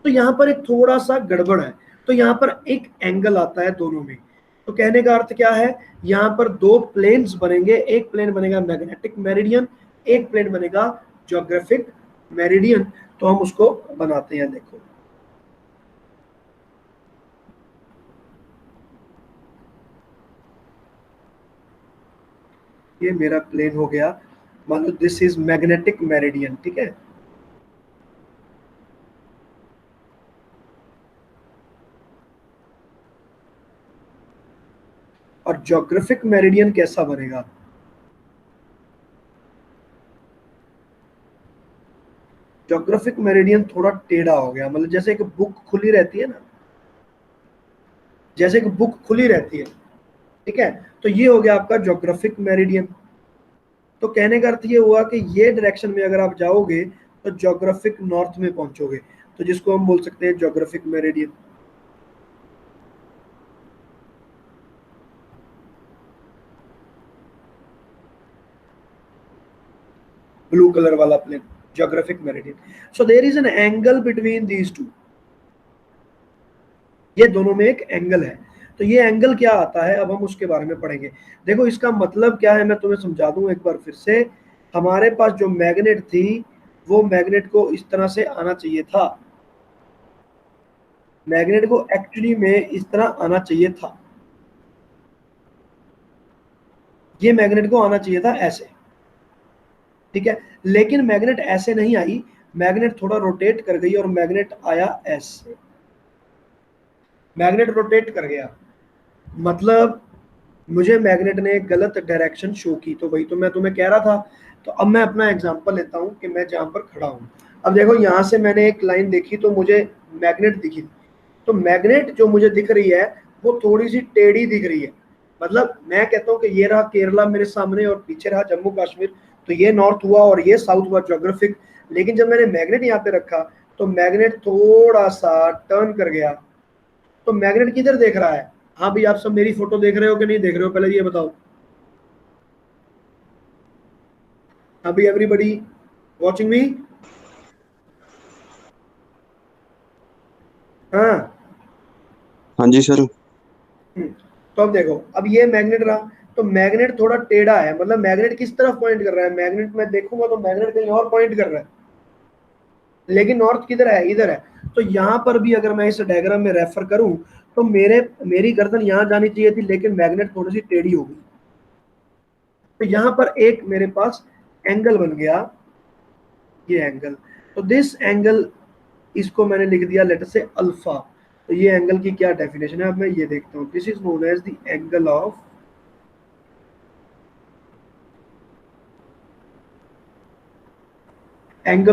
तो यहाँ पर एक थोड़ा सा गड़बड़ है, तो यहाँ पर एक एंगल आता है दोनों में। तो कहने का अर्थ क्या है, यहाँ पर दो प्लेन्स बनेंगे, एक प्लेन बनेगा मैग्नेटिक मेरिडियन, एक प्लेन बनेगा ज्योग्राफिक मेरिडियन। तो हम उसको बनाते हैं, देखो ये मेरा प्लेन हो गया, मान लो दिस इज मैग्नेटिक मेरिडियन, ठीक है। और ज्योग्राफिक मेरिडियन कैसा बनेगा? ज्योग्राफिक मेरिडियन थोड़ा टेढ़ा हो गया, मतलब जैसे एक बुक खुली रहती है ना, जैसे एक बुक खुली रहती है, ठीक है। तो ये हो गया आपका ज्योग्राफिक मेरिडियन। तो कहने का अर्थ ये हुआ कि ये डायरेक्शन में अगर आप जाओगे तो ज्योग्राफिक नॉर्थ में पहुंचोगे, तो जिसको हम बोल सकते हैं ज्योग्राफिक मेरिडियन। ब्लू कलर वाला plane geographic meridian. So there is an angle between these two, ये दोनों में एक एंगल है। तो ये एंगल क्या आता है, अब हम उसके बारे में पढ़ेंगे। देखो इसका मतलब क्या है, मैं तुम्हें समझा दूं एक बार फिर से। हमारे पास जो मैग्नेट थी, वो मैग्नेट को इस तरह से आना चाहिए था, मैग्नेट को एक्चुअली में इस तरह आना चाहिए था, ये मैग्नेट को आना चाहिए था ऐसे, ठीक है। लेकिन मैग्नेट ऐसे नहीं आई, मैग्नेट थोड़ा रोटेट कर गई और मैग्नेट आया ऐसे, मैग्नेट रोटेट कर गया, मतलब मुझे मैग्नेट ने एक गलत डायरेक्शन शो की। तो वही तो मैं तुम्हें कह रहा था। तो अब मैं अपना एग्जांपल लेता हूँ कि मैं जहाँ पर खड़ा हूँ, अब देखो यहाँ से मैंने एक लाइन देखी तो मुझे मैग्नेट दिखी, तो मैग्नेट जो मुझे दिख रही है वो थोड़ी सी टेढ़ी दिख रही है। मतलब मैं कहता हूँ कि ये रहा केरला मेरे सामने और पीछे रहा जम्मू कश्मीर, तो ये नॉर्थ हुआ और ये साउथ हुआ ज्योग्राफिक। लेकिन जब मैंने मैग्नेट यहाँ पे रखा तो मैग्नेट थोड़ा सा टर्न कर गया। तो मैग्नेट किधर देख रहा है? हाँ भाई, आप सब मेरी फोटो देख रहे हो कि नहीं देख रहे हो, पहले ये बताओ। अभी एवरीबडी वॉचिंग मी? हाँ। हाँ जी सर। तो अब देखो, अब ये मैग्नेट रहा, तो मैग्नेट थोड़ा टेढ़ा है, मतलब मैग्नेट किस तरफ पॉइंट कर रहा है? मैग्नेट में देखूंगा तो मैग्नेट कहीं और पॉइंट कर रहा है, लेकिन नॉर्थ किधर है? इधर है। तो यहाँ पर भी अगर मैं इस डायग्राम में रेफर करूं तो मेरी गर्दन यहाँ जानी चाहिए थी, लेकिन मैग्नेट थोड़ी सी टेढ़ी हो गई। तो यहाँ पर एक मेरे पास एंगल बन गया, ये एंगल। तो दिस एंगल, इसको मैंने लिख दिया लेटर से अल्फा। तो ये एंगल की क्या डेफिनेशन है, अब मैं ये देखता हूँ। This is known as the angle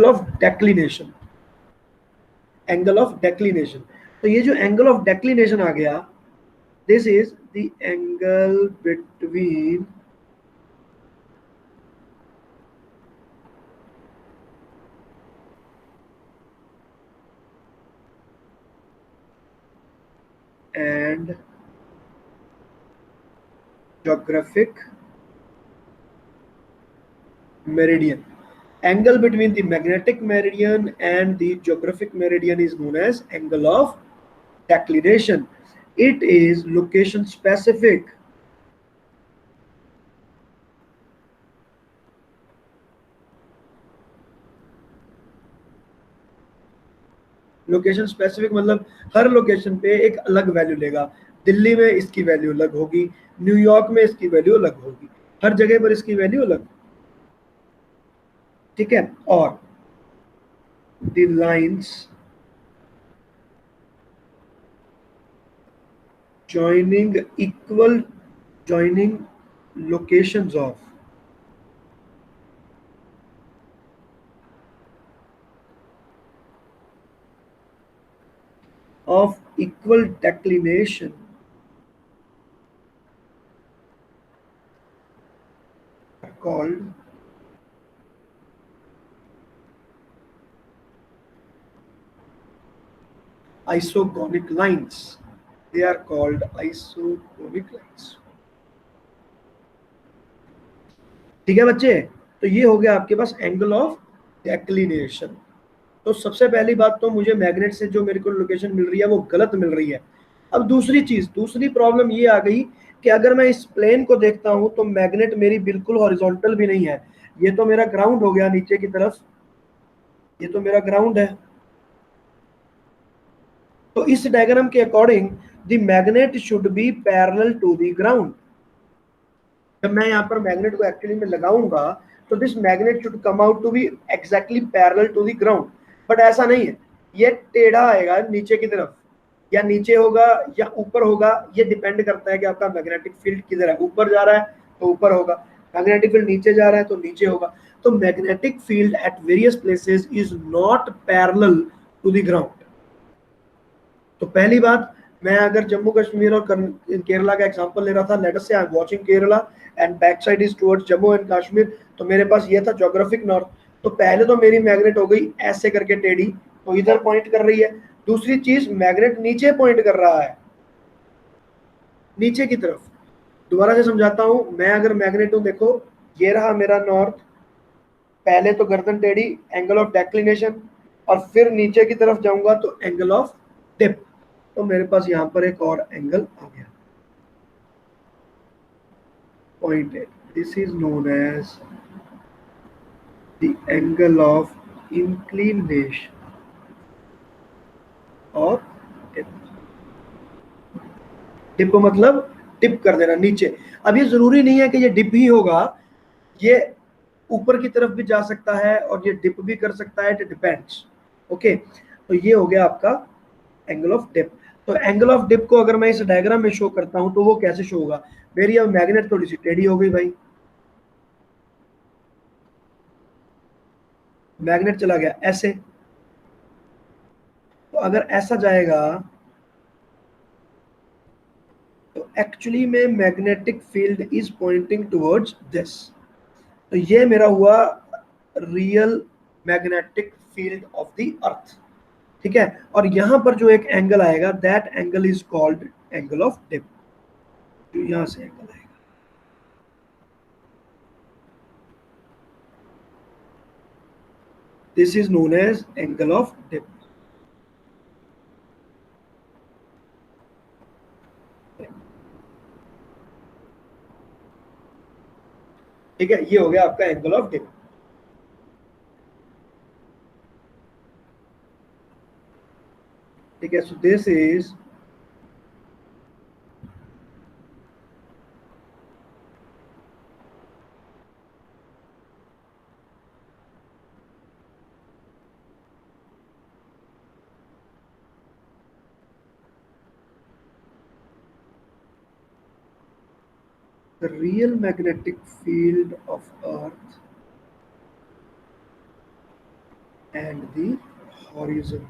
of declination. Angle of declination, तो ये जो एंगल ऑफ डेक्लिनेशन आ गया, this is the angle between and geographic meridian. Angle between the magnetic meridian and the geographic meridian is known as angle of declination. It is location specific. Location specific मतलब हर location पे एक अलग value लेगा। दिल्ली में इसकी value अलग होगी, New York में इसकी वैल्यू अलग होगी, हर जगह पर इसकी वैल्यू अलग। ठीक है, और the lines joining locations of equal declination are called isogonic lines. They are called isogonic lines. ठीक है बच्चे, तो ये हो गया आपके पास एंगल ऑफ डेक्लिनेशन। तो सबसे पहली बात तो मुझे मैग्नेट से जो मेरे को लोकेशन मिल रही है वो गलत मिल रही है। अब दूसरी चीज, दूसरी प्रॉब्लम ये आ गई कि अगर मैं इस प्लेन को देखता हूं तो मैग्नेट मेरी बिल्कुल हॉरिजॉन्टल भी नहीं है। ये तो मेरा ग्राउंड हो गया नीचे की तरफ, ये तो मेरा ग्राउंड है। तो इस डायग्राम के according the magnet should be parallel to the ground. जब मैं यहाँ पर मैग्नेट को एक्चुअली में लगाऊंगा तो this magnet should come out to be exactly parallel to the ground, but ऐसा नहीं है। ये टेढ़ा आएगा नीचे की तरफ, या नीचे होगा या ऊपर होगा, ये डिपेंड करता है कि आपका मैग्नेटिक फील्ड किधर है। ऊपर जा रहा है तो ऊपर होगा, मैग्नेटिक फील्ड नीचे जा रहा है तो नीचे होगा। तो magnetic field at various places is not parallel to the ground. तो पहली बात, मैं अगर जम्मू कश्मीर और केरला का एग्जांपल ले रहा था, लेट अस से I am watching Kerala and back side is towards Jammu and Kashmir, तो मेरे पास ये था ज्योग्राफिक नॉर्थ। तो पहले तो मेरी मैग्नेट हो गई ऐसे करके टेढ़ी, तो इधर पॉइंट कर रही है। दूसरी चीज, मैग्नेट नीचे पॉइंट कर रहा है, नीचे की तरफ। दोबारा से समझाता हूं, मैं अगर मैग्नेट हूं, देखो ये रहा मेरा नॉर्थ, पहले तो गर्दन टेढ़ी, एंगल ऑफ डेक्लिनेशन, और फिर नीचे की तरफ जाऊंगा तो एंगल ऑफ टिप। तो मेरे पास यहां पर एक और एंगल आ गया, पॉइंट है। This is known as the angle of inclination और टिप। टिप मतलब टिप कर देना नीचे। अब ये जरूरी नहीं है कि ये डिप ही होगा, ये ऊपर की तरफ भी जा सकता है और ये डिप भी कर सकता है, इट डिपेंड्स। ओके, तो ये हो गया आपका एंगल ऑफ डिप। तो एंगल ऑफ डिप को अगर मैं इस डायग्राम में शो करता हूं तो वो कैसे शो होगा। मेरी अब मैग्नेट थोड़ी सी टेढ़ी हो गई भाई, मैग्नेट चला गया ऐसे। तो अगर ऐसा जाएगा तो एक्चुअली में magnetic field is pointing towards this. तो ये मेरा हुआ real magnetic field of the earth. ठीक है, और यहां पर जो एक एंगल आएगा, that angle is called angle of dip. जो यहां से एंगल आएगा, this is known as angle of dip. ठीक है, ये हो गया आपका एंगल ऑफ डिप। ठीक है, so this is the real magnetic field of earth and the horizon।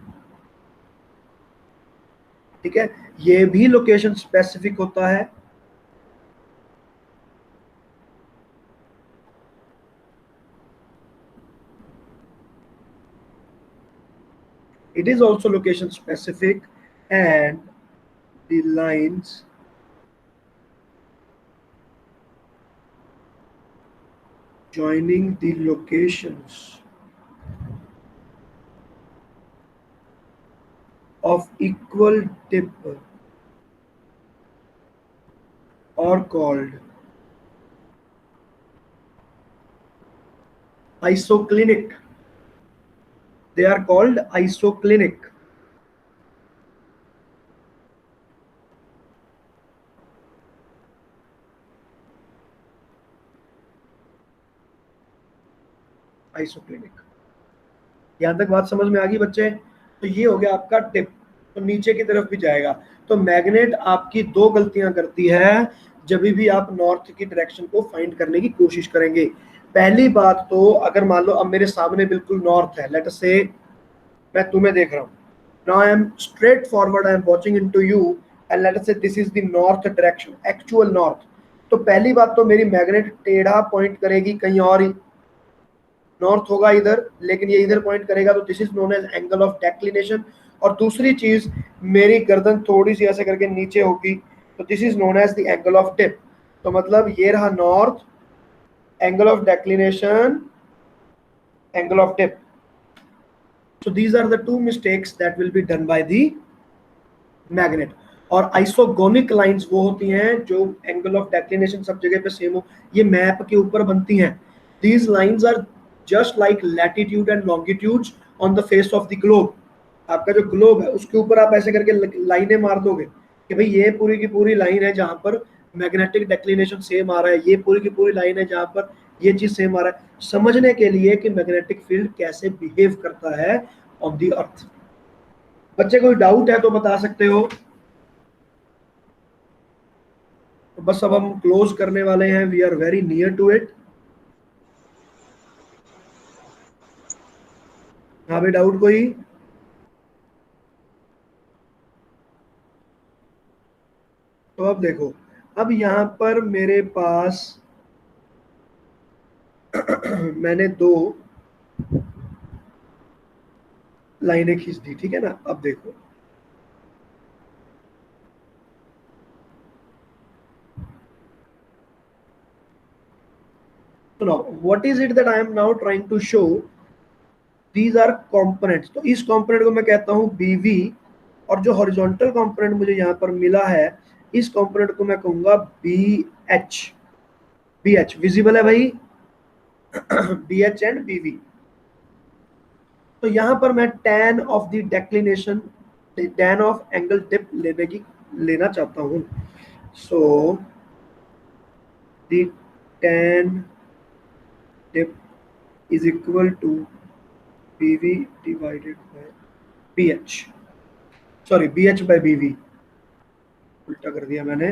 ठीक है, ये भी लोकेशन स्पेसिफिक होता है। It is also location specific, and the lines joining the locations of equal dip are called isoclinic। They are called isoclinic। Isoclinic. यहां तक बात समझ में आ गई बच्चे? तो ये हो गया आपका टिप, तो नीचे की तरफ भी जाएगा। तो मैग्नेट आपकी दो गलतियां करती है जब भी आप नॉर्थ की डायरेक्शन को फाइंड करने की कोशिश करेंगे। पहली बात तो अगर मान लो अब मेरे सामने बिल्कुल नॉर्थ है, लेट अस से मैं तुम्हें देख रहा हूँ, now I am straight forward, I am watching into you, and let us say this is the north direction, actual north. तो पहली बात तो मेरी मैग्नेट टेढ़ा पॉइंट करेगी कहीं और ही, नॉर्थ होगा इधर लेकिन ये इधर पॉइंट करेगा, तो this is known as angle of declination. और दूसरी चीज, मेरी गर्दन थोड़ी सी ऐसे करके नीचे होगी, तो this is known as the angle of tip. तो मतलब ये रहा north, angle of declination, angle of tip. So these are the two mistakes that will be done by the magnet। और आइसोगोनिक लाइंस वो होती हैं जो एंगल ऑफ डेक्लिनेशन सब जगह पे सेम हो, ये मैप के ऊपर बनती हैं। These lines are just like latitude and longitudes on the face of the globe। आपका जो ग्लोब है उसके ऊपर आप ऐसे करके लाइनें मार दोगे कि भाई ये पूरी की पूरी लाइन है जहां पर मैग्नेटिक डेक्लिनेशन सेम आ रहा है, ये पूरी की पूरी लाइन है जहां पर ये चीज सेम आ रहा है, समझने के लिए कि मैग्नेटिक फील्ड कैसे बिहेव करता है ऑन दी अर्थ। बच्चे कोई डाउट है तो बता सकते हो। तो बस अब हम क्लोज करने वाले हैं, we are very near to it. हाँ भाई, डाउट कोई? तो अब देखो, अब यहां पर मेरे पास मैंने दो लाइनें खींच दी, ठीक है ना। अब देखो, तो now what is it that I am now trying to show? These are components। तो इस कंपोनेंट को मैं कहता हूं BV, और जो हॉरिजॉन्टल कंपोनेंट मुझे यहाँ पर मिला है इस कंपोनेंट को मैं कहूंगा BH। BH विजिबल है भाई? BH and BV। तो यहाँ पर मैं tan of the declination, tan of angle dip लेना चाहता हूँ। So the tan dip is equal to BV divided by BH, sorry BH by BV, उल्टा कर दिया मैंने।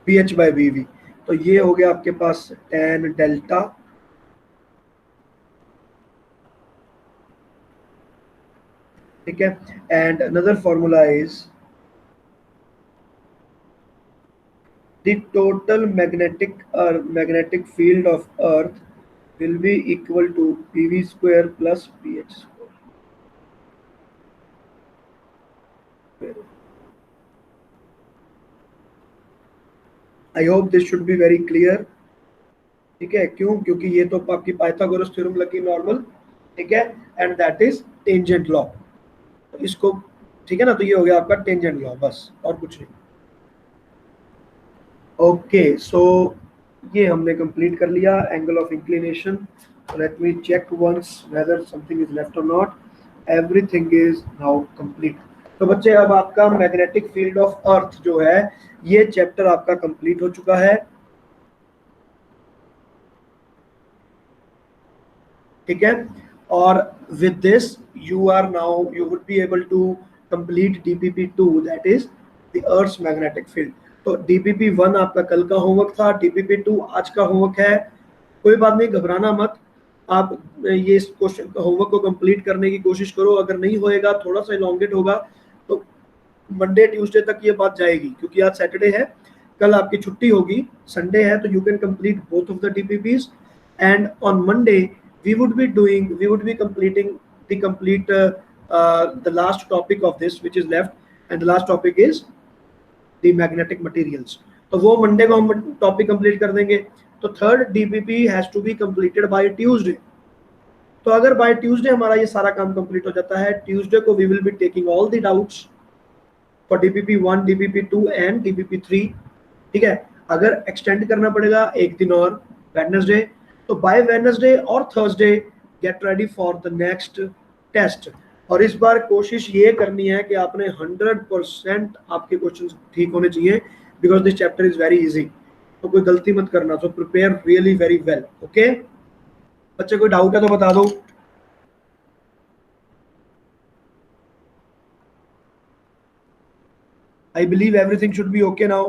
BH by BV, तो ये हो गया आपके पास tan डेल्टा, ठीक है। And another formula is the total magnetic field of earth will be equal to PV square plus BH square। I hope this should be very clear। ठीक है, क्यों? क्योंकि ये तो आपकी पाइथागोरस थ्योरम लगी नॉर्मल, ठीक है, and that is tangent law. तो इसको, ठीक है ना, तो ये हो गया आपका टेंजेंट लॉ, बस और कुछ नहीं। ओके, सो ये हमने कंप्लीट कर लिया angle of inclination. Let me check once whether something is left और not. Everything is now complete. तो बच्चे अब आपका मैग्नेटिक फील्ड ऑफ अर्थ जो है ये चैप्टर आपका कंप्लीट हो चुका है, ठीक है। और with this you would be able to complete DPP2, that is the Earth's magnetic field. तो DPP1 आपका कल का होमवर्क था, DPP2 आज का होमवर्क है। कोई बात नहीं, घबराना मत, आप ये इस क्वेश्चन होमवर्क को कंप्लीट करने की कोशिश करो। अगर नहीं होएगा, थोड़ा सा इलॉन्गेट होगा, तो मंडे ट्यूसडे तक ये बात जाएगी, क्योंकि आज सैटरडे है, कल आपकी छुट्टी होगी, संडे है, तो you can complete both of the DPPs and on Monday we would be completing the last topic of this which is left, and the last topic is the magnetic materials. तो वो Monday को हम topic complete कर देंगे। तो third DPP has to be completed by Tuesday. तो अगर by Tuesday हमारा ये सारा काम कंप्लीट हो जाता है, ट्यूसडे को we will be taking all the doubts for DPP1, DPP2 and DPP3। ठीक है, अगर एक्सटेंड करना पड़ेगा एक दिन और, वेडनेसडे, तो बाय वेडनेसडे और Thursday get ready for the next test. और इस बार कोशिश ये करनी है कि आपने 100% आपके क्वेश्चन ठीक होने चाहिए, because this chapter is very easy. तो कोई गलती मत करना, so prepare really very well. Okay बच्चे, कोई डाउट है तो बता दो। I believe everything should be okay now.